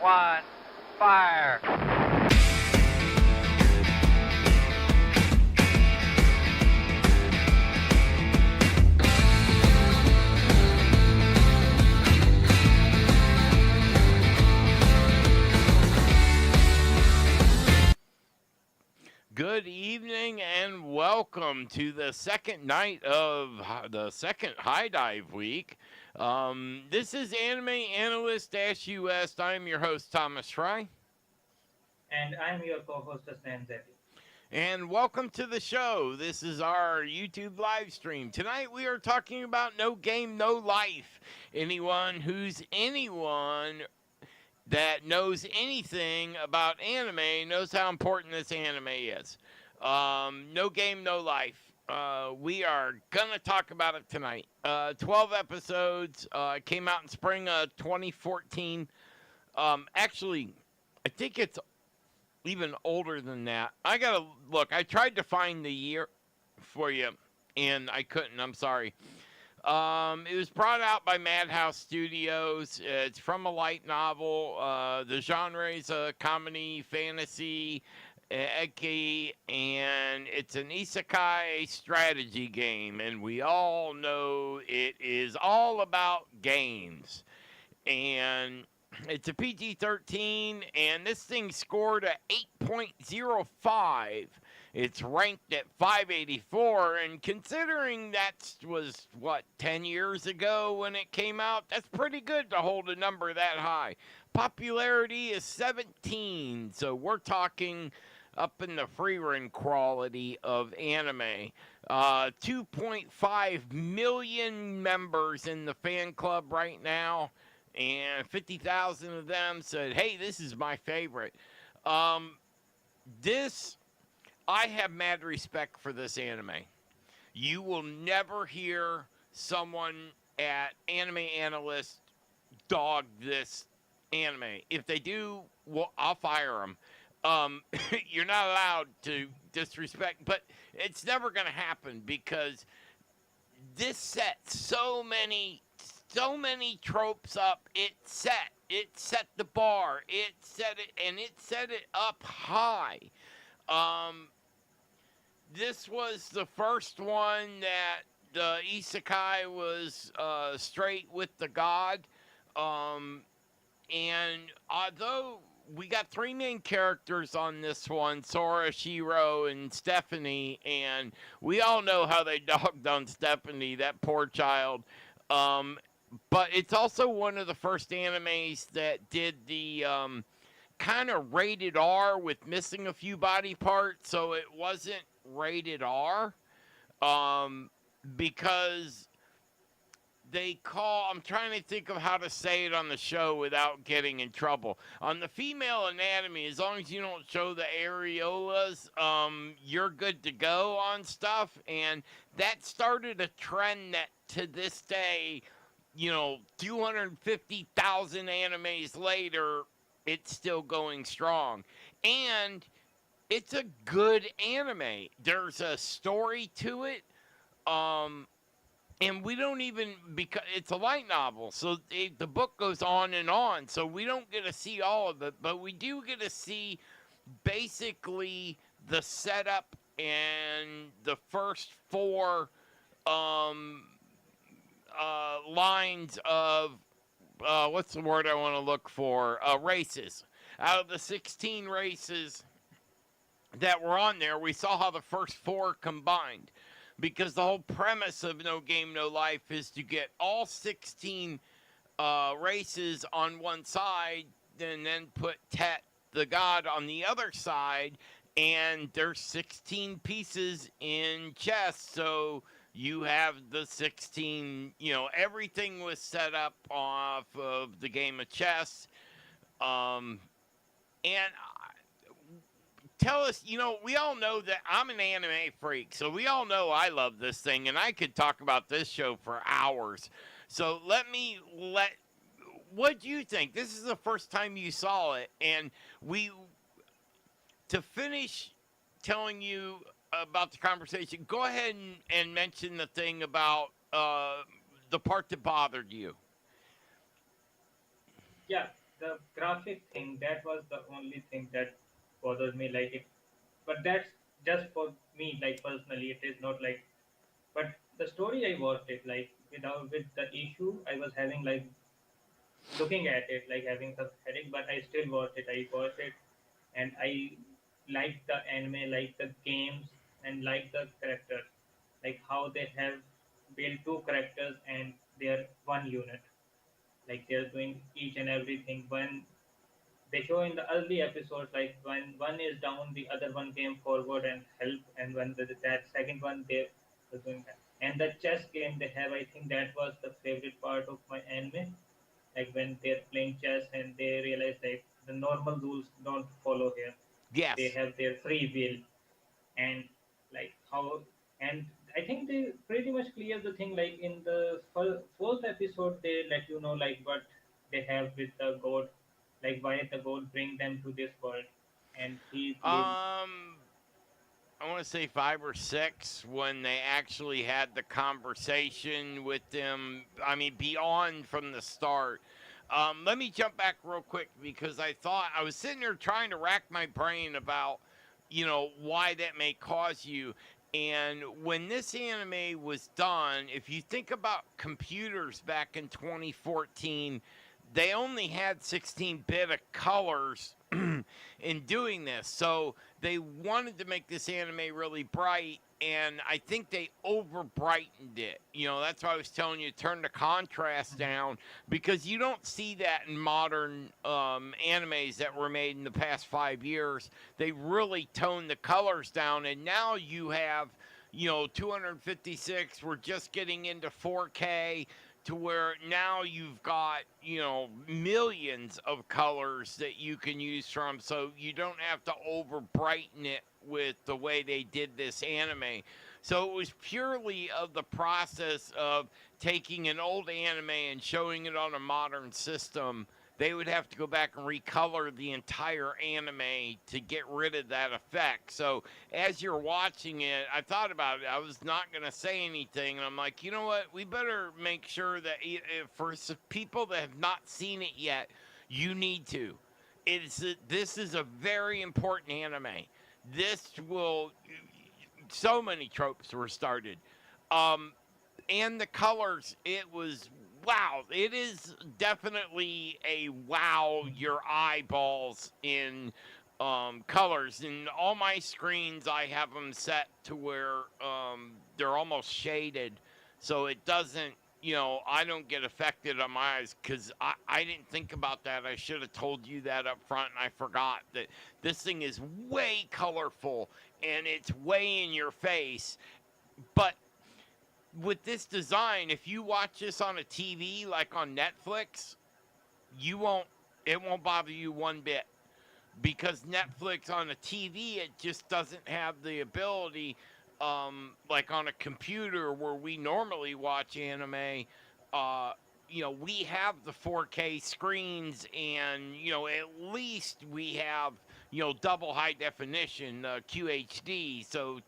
one, fire. Good evening and welcome to the second night of the second High Dive week. This is Anime Analyst -US. I'm your host, Thomas Fry. And I'm your co-host, Asnan Zeti. And welcome to the show. This is our YouTube live stream. Tonight we are talking about No Game, No Life. Anyone that knows anything about anime knows how important this anime is. No Game, No Life. We are going to talk about it tonight. 12 episodes. Came out in spring of 2014. Actually, I think it's even older than that. I got to look. I tried to find the year for you, and I couldn't. I'm sorry. It was brought out by Madhouse Studios. It's from a light novel. The genre is a comedy, fantasy, eki, and it's an isekai strategy game. And we all know it is all about games. And it's a PG-13, and this thing scored a 8.05. It's ranked at 584, and considering that was, 10 years ago when it came out, that's pretty good to hold a number that high. Popularity is 17, so we're talking up in the free run quality of anime. 2.5 million members in the fan club right now, and 50,000 of them said, hey, this is my favorite. I have mad respect for this anime. You will never hear someone at Anime Analyst dog this anime. If they do, well, I'll fire them. You're not allowed to disrespect, but it's never going to happen because this sets so many tropes up. It set the bar. It set it up high. This was the first one that the isekai was straight with the god. And although we got three main characters on this one, Sora, Shiro, and Stephanie, and we all know how they dogged on Stephanie, that poor child. But it's also one of the first animes that did the kind of rated R with missing a few body parts, so it wasn't rated R because I'm trying to think of how to say it on the show without getting in trouble. On the female anatomy, as long as you don't show the areolas, you're good to go on stuff, and that started a trend that to this day, 250,000 animes later, it's still going strong. And it's a good anime. There's a story to it. And we don't even, because it's a light novel, so the book goes on and on, so we don't get to see all of it, but we do get to see basically the setup and the first four lines of, what's the word I want to look for? Races. Out of the 16 races that were on there, we saw how the first four combined. Because the whole premise of No Game, No Life is to get all 16 races on one side and then put Tet, the god, on the other side. And there's 16 pieces in chess, so you have the 16, everything was set up off of the game of chess. And tell us, we all know that I'm an anime freak, so we all know I love this thing, and I could talk about this show for hours. So what do you think? This is the first time you saw it, and to finish telling you about the conversation, go ahead and mention the thing about the part that bothered you. Yeah, the graphic thing, that was the only thing that bothers me. Like it, but that's just for me. Like personally, it is not like. But the story I watched it like without with the issue I was having like looking at it like having some headache, but I still watched it. I watched it and I like the anime, like the games, and like the characters, like how they have built two characters and they're one unit. Like they're doing each and everything. When they show in the early episodes, like when one is down, the other one came forward and helped, and when that second one they were doing that. And the chess game they have, I think that was the favorite part of my anime. Like when they're playing chess and they realize like the normal rules don't follow here, they Yes. have their free will. And like how, and I think they pretty much clear the thing. Like in the fourth episode they let you know like what they have with the god, like why the god bring them to this world, and he lives. Um, I want to say 5 or 6 when they actually had the conversation with them. I mean, beyond from the start. Let me jump back real quick because I thought I was sitting there trying to rack my brain about, why that may cause you. And when this anime was done, if you think about computers back in 2014, they only had 16-bit of colors in doing this. So they wanted to make this anime really bright, and I think they over brightened it. That's why I was telling you turn the contrast down because you don't see that in modern animes that were made in the past 5 years. They really toned the colors down, and now you have 256. We're just getting into 4K to where now you've got, millions of colors that you can use from, so you don't have to over brighten it with the way they did this anime. So it was purely of the process of taking an old anime and showing it on a modern system. They would have to go back and recolor the entire anime to get rid of that effect. So as you're watching it, I thought about it. I was not going to say anything. And I'm like, you know what? We better make sure that for people that have not seen it yet, you need to. This is a very important anime. This will, so many tropes were started. Um, and the colors, it was wow. It is definitely a wow your eyeballs in colors. In all my screens, I have them set to where they're almost shaded, so it doesn't. I don't get affected on my eyes because I didn't think about that. I should have told you that up front, and I forgot that this thing is way colorful and it's way in your face. But with this design, if you watch this on a TV like on Netflix, it won't bother you one bit because Netflix on a TV, it just doesn't have the ability, like on a computer where we normally watch anime. Uh, we have the 4K screens, and at least we have double high definition QHD. So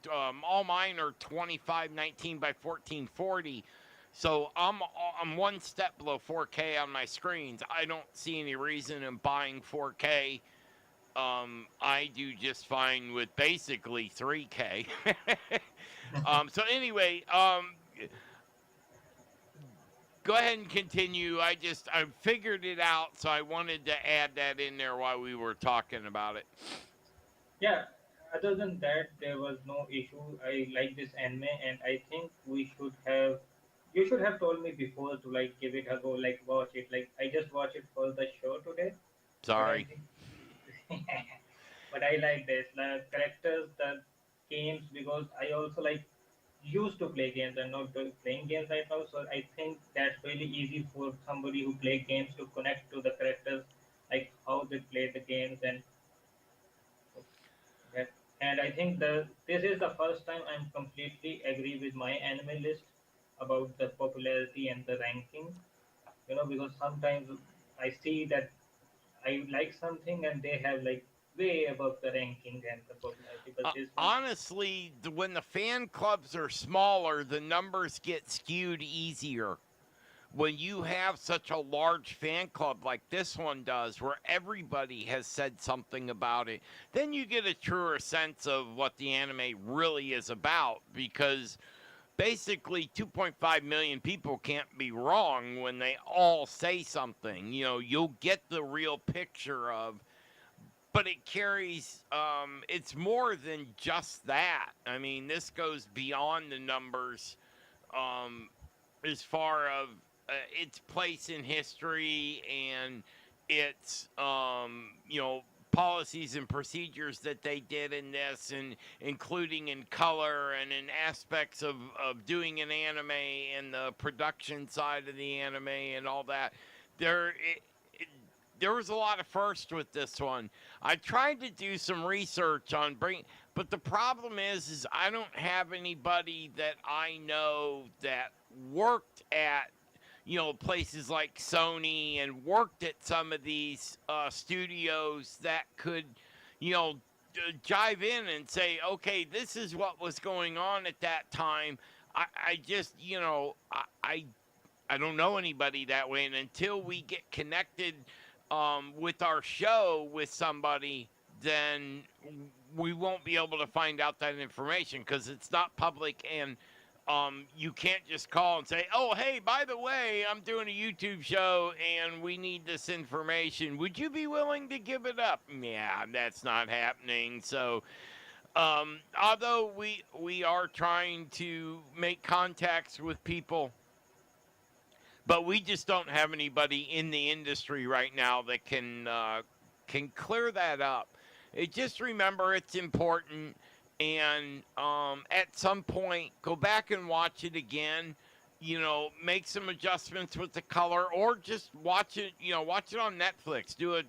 all mine are 2519 by 1440. So I'm one step below 4K on my screens. I don't see any reason in buying 4K. I do just fine with basically 3K. So anyway, go ahead and continue. I figured it out, so I wanted to add that in there while we were talking about it. Yeah, other than that, there was no issue. I like this anime, and I think we should have. You should have told me before to like give it a go, like watch it. Like I just watched it for the show today, but I Sorry. think, but I like this the characters, the games because I also like used to play games. I'm not playing games right now, so I think that's really easy for somebody who play games to connect to the characters, like how they play the games and that. And I think this is the first time I'm completely agree with my anime list about the popularity and the ranking. Because sometimes I see that I like something and they have like way above the ranking and the popularity, but this one, Honestly, when the fan clubs are smaller, the numbers get skewed easier. when you have such a large fan club like this one does, where everybody has said something about it, then you get a truer sense of what the anime really is about, because basically 2.5 million people can't be wrong when they all say something. You'll get the real picture of, but it carries, it's more than just that. I mean, this goes beyond the numbers, um, as far of its place in history and its policies and procedures that they did in this, and including in color and in aspects of doing an anime and the production side of the anime and all that. There was a lot of first with this one. I tried to do some research on but the problem is I don't have anybody that I know that worked at places like Sony and worked at some of these studios that could jive in and say, okay, this is what was going on at that time. I just I don't know anybody that way, and until we get connected with our show with somebody, then we won't be able to find out that information, because it's not public, and you can't just call and say, oh, hey, by the way, I'm doing a YouTube show and we need this information. Would you be willing to give it up? Yeah, that's not happening. So although we are trying to make contacts with people, but we just don't have anybody in the industry right now that can clear that up. Just remember, it's important, and at some point, go back and watch it again. Make some adjustments with the color, or just watch it. Watch it on Netflix. Do a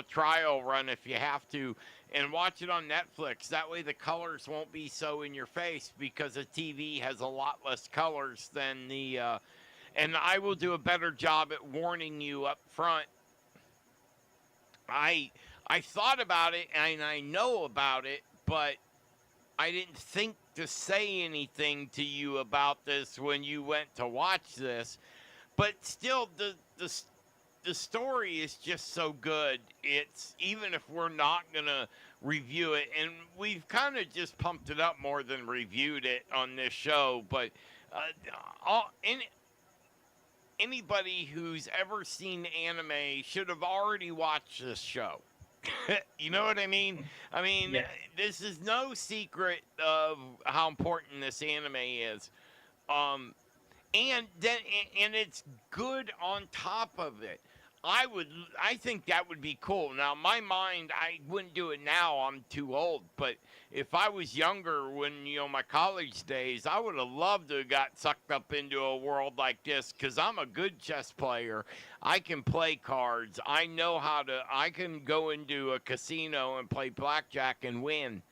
trial run if you have to, and watch it on Netflix. That way, the colors won't be so in your face, because a TV has a lot less colors than the. And I will do a better job at warning you up front. I thought about it, and I know about it, but I didn't think to say anything to you about this when you went to watch this. But still, the story is just so good. It's, even if we're not gonna review it, and we've kind of just pumped it up more than reviewed it on this show, but anybody who's ever seen anime should have already watched this show. You know what I mean? I mean, Yeah. this is no secret of how important this anime is. And it's good on top of it. I think that would be cool. Now, my mind, I wouldn't do it now. I'm too old. But if I was younger, when my college days, I would have loved to have got sucked up into a world like this, because I'm a good chess player. I can play cards. I know how to. I can go into a casino and play blackjack and win.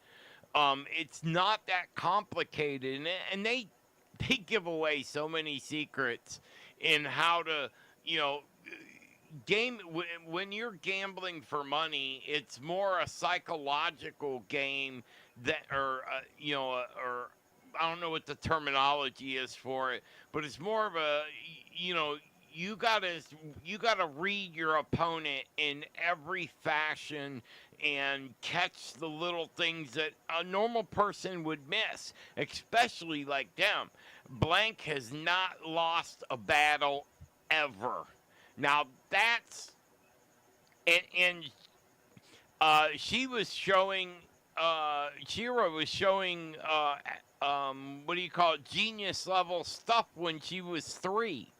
It's not that complicated, and they give away so many secrets in how to game. When you're gambling for money, it's more a psychological game that, or I don't know what the terminology is for it, but it's more of a you gotta read your opponent in every fashion and catch the little things that a normal person would miss, especially like them. Blank has not lost a battle ever. Now that's and she was showing Shira was showing what do you call it, genius level stuff when she was 3.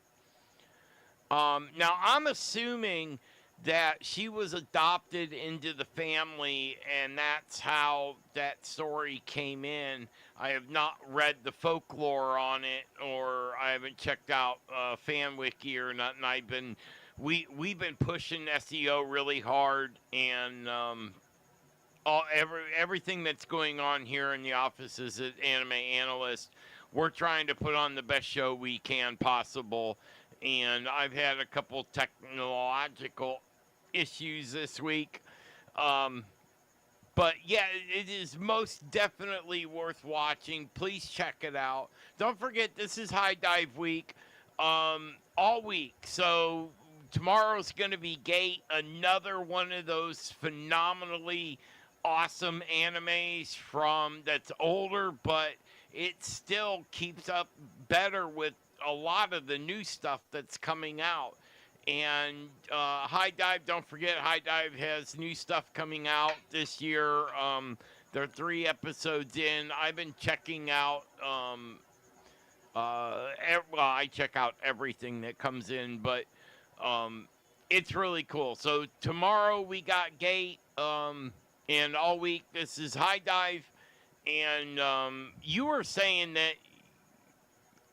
Now I'm assuming that she was adopted into the family, and that's how that story came in. I have not read the folklore on it, or I haven't checked out fan wiki or nothing. We've been pushing SEO really hard, and everything that's going on here in the offices at Anime Analyst, we're trying to put on the best show we can possible. And I've had a couple technological issues this week. But yeah, it is most definitely worth watching. Please check it out. Don't forget, this is High Dive Week. all week. So tomorrow's going to be Gate, another one of those phenomenally awesome animes from that's older, but it still keeps up better with a lot of the new stuff that's coming out. And High Dive, don't forget, High Dive has new stuff coming out this year. They're 3 episodes in. I've been checking out. Well, I check out everything that comes in, but um, it's really cool. So tomorrow we got Gate, and all week this is High Dive. And you were saying that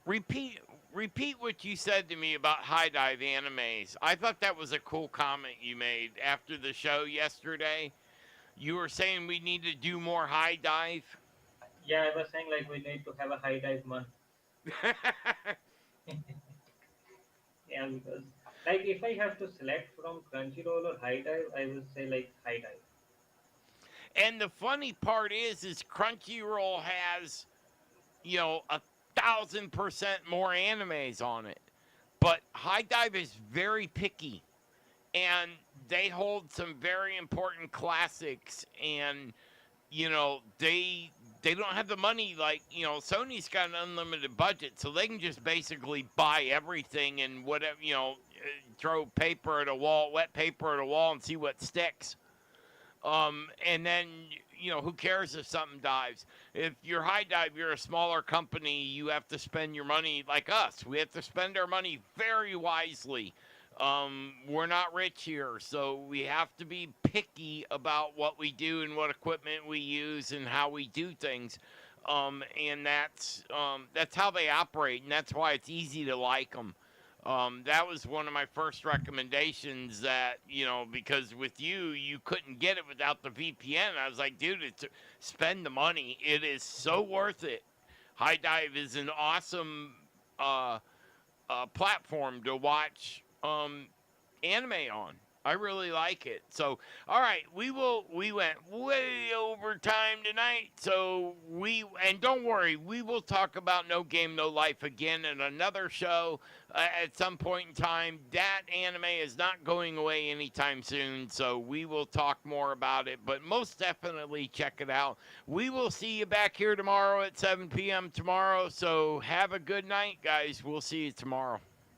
repeat repeat what you said to me about High Dive animes. I thought that was a cool comment you made after the show yesterday. You were saying we need to do more High Dive. Yeah, I was saying like we need to have a high dive month. Yeah, because like if I have to select from Crunchyroll or high dive, I will say like high dive. And the funny part is Crunchyroll has, 1,000% more animes on it. But High Dive is very picky, and they hold some very important classics. And they don't have the money like Sony's got an unlimited budget, so they can just basically buy everything and whatever throw paper at a wall, wet paper at a wall, and see what sticks. And then, who cares if something dives? If you're High Dive, you're a smaller company, you have to spend your money like us. We have to spend our money very wisely. We're not rich here, so we have to be picky about what we do and what equipment we use and how we do things. And that's how they operate, and that's why it's easy to like them. That was one of my first recommendations that, because with you, you couldn't get it without the VPN. I was like, dude, spend the money. It is so worth it. High Dive is an awesome platform to watch anime on. I really like it. So, all right, we went way over time tonight. So and don't worry, we will talk about No Game No Life again in another show at some point in time. That anime is not going away anytime soon, so we will talk more about it, but most definitely check it out. We will see you back here tomorrow at 7 p.m. tomorrow. So have a good night, guys. We'll see you tomorrow.